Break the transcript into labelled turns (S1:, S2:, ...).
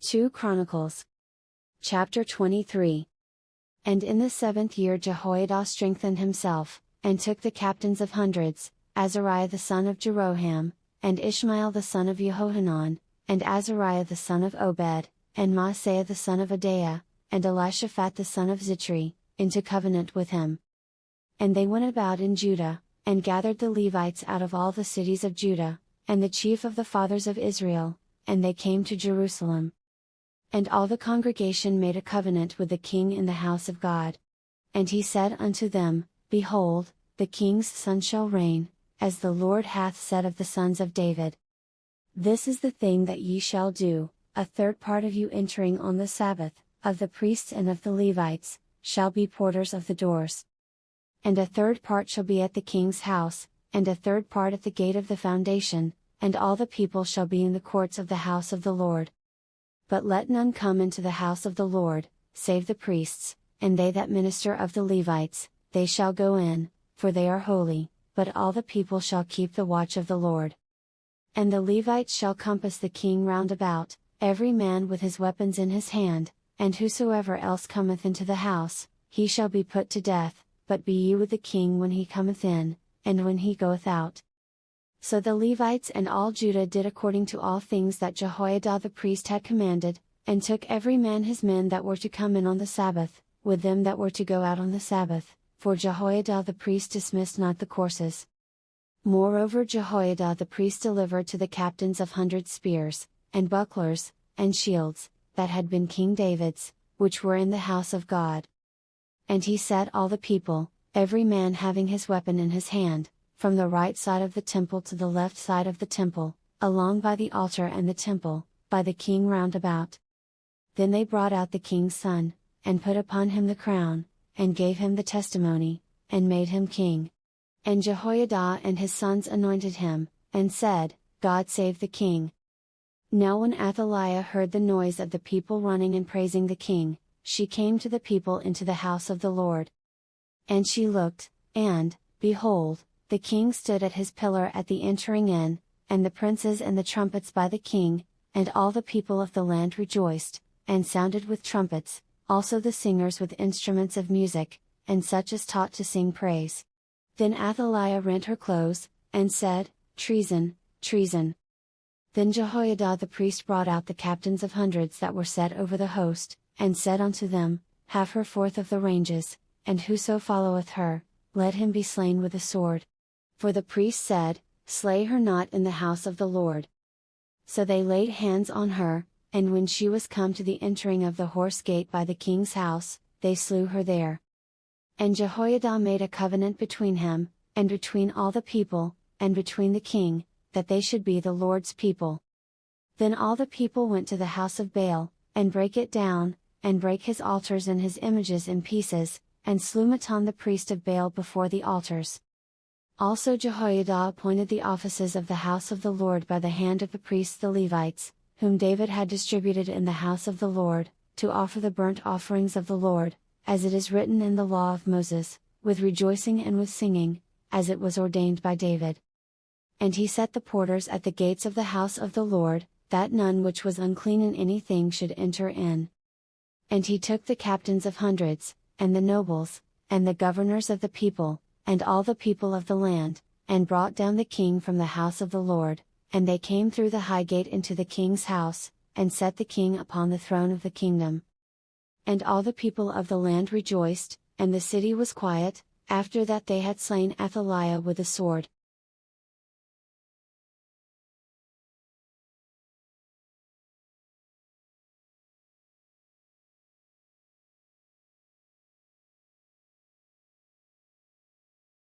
S1: 2 Chronicles. Chapter 23. And in the 7th year Jehoiada strengthened himself, and took the captains of hundreds, Azariah the son of Jeroham, and Ishmael the son of Jehohanan, and Azariah the son of Obed, and Maaseiah the son of Adaiah, and Elishaphat the son of Zitri, into covenant with him. And they went about in Judah, and gathered the Levites out of all the cities of Judah, and the chief of the fathers of Israel, and they came to Jerusalem. And all the congregation made a covenant with the king in the house of God. And he said unto them, Behold, the king's son shall reign, as the Lord hath said of the sons of David. This is the thing that ye shall do: a third part of you entering on the Sabbath, of the priests and of the Levites, shall be porters of the doors. And a third part shall be at the king's house, and a third part at the gate of the foundation, and all the people shall be in the courts of the house of the Lord. But let none come into the house of the Lord, save the priests, and they that minister of the Levites, they shall go in, for they are holy, but all the people shall keep the watch of the Lord. And the Levites shall compass the king round about, every man with his weapons in his hand, and whosoever else cometh into the house, he shall be put to death, but be ye with the king when he cometh in, and when he goeth out. So the Levites and all Judah did according to all things that Jehoiada the priest had commanded, and took every man his men that were to come in on the Sabbath, with them that were to go out on the Sabbath, for Jehoiada the priest dismissed not the courses. Moreover Jehoiada the priest delivered to the captains of hundreds spears, and bucklers, and shields, that had been King David's, which were in the house of God. And he set all the people, every man having his weapon in his hand, from the right side of the temple to the left side of the temple, along by the altar and the temple, by the king round about. Then they brought out the king's son, and put upon him the crown, and gave him the testimony, and made him king. And Jehoiada and his sons anointed him, and said, God save the king. Now when Athaliah heard the noise of the people running and praising the king, she came to the people into the house of the Lord. And she looked, and, behold, the king stood at his pillar at the entering in, and the princes and the trumpets by the king, and all the people of the land rejoiced, and sounded with trumpets, also the singers with instruments of music, and such as taught to sing praise. Then Athaliah rent her clothes, and said, Treason, treason. Then Jehoiada the priest brought out the captains of hundreds that were set over the host, and said unto them, Have her forth of the ranges, and whoso followeth her, let him be slain with the sword. For the priest said, Slay her not in the house of the Lord. So they laid hands on her, and when she was come to the entering of the horse gate by the king's house, they slew her there. And Jehoiada made a covenant between him, and between all the people, and between the king, that they should be the Lord's people. Then all the people went to the house of Baal, and brake it down, and brake his altars and his images in pieces, and slew Mattan the priest of Baal before the altars. Also Jehoiada appointed the offices of the house of the Lord by the hand of the priests the Levites, whom David had distributed in the house of the Lord, to offer the burnt offerings of the Lord, as it is written in the law of Moses, with rejoicing and with singing, as it was ordained by David. And he set the porters at the gates of the house of the Lord, that none which was unclean in anything should enter in. And he took the captains of hundreds, and the nobles, and the governors of the people, and all the people of the land, and brought down the king from the house of the Lord, and they came through the high gate into the king's house, and set the king upon the throne of the kingdom. And all the people of the land rejoiced, and the city was quiet, after that they had slain Athaliah with the sword.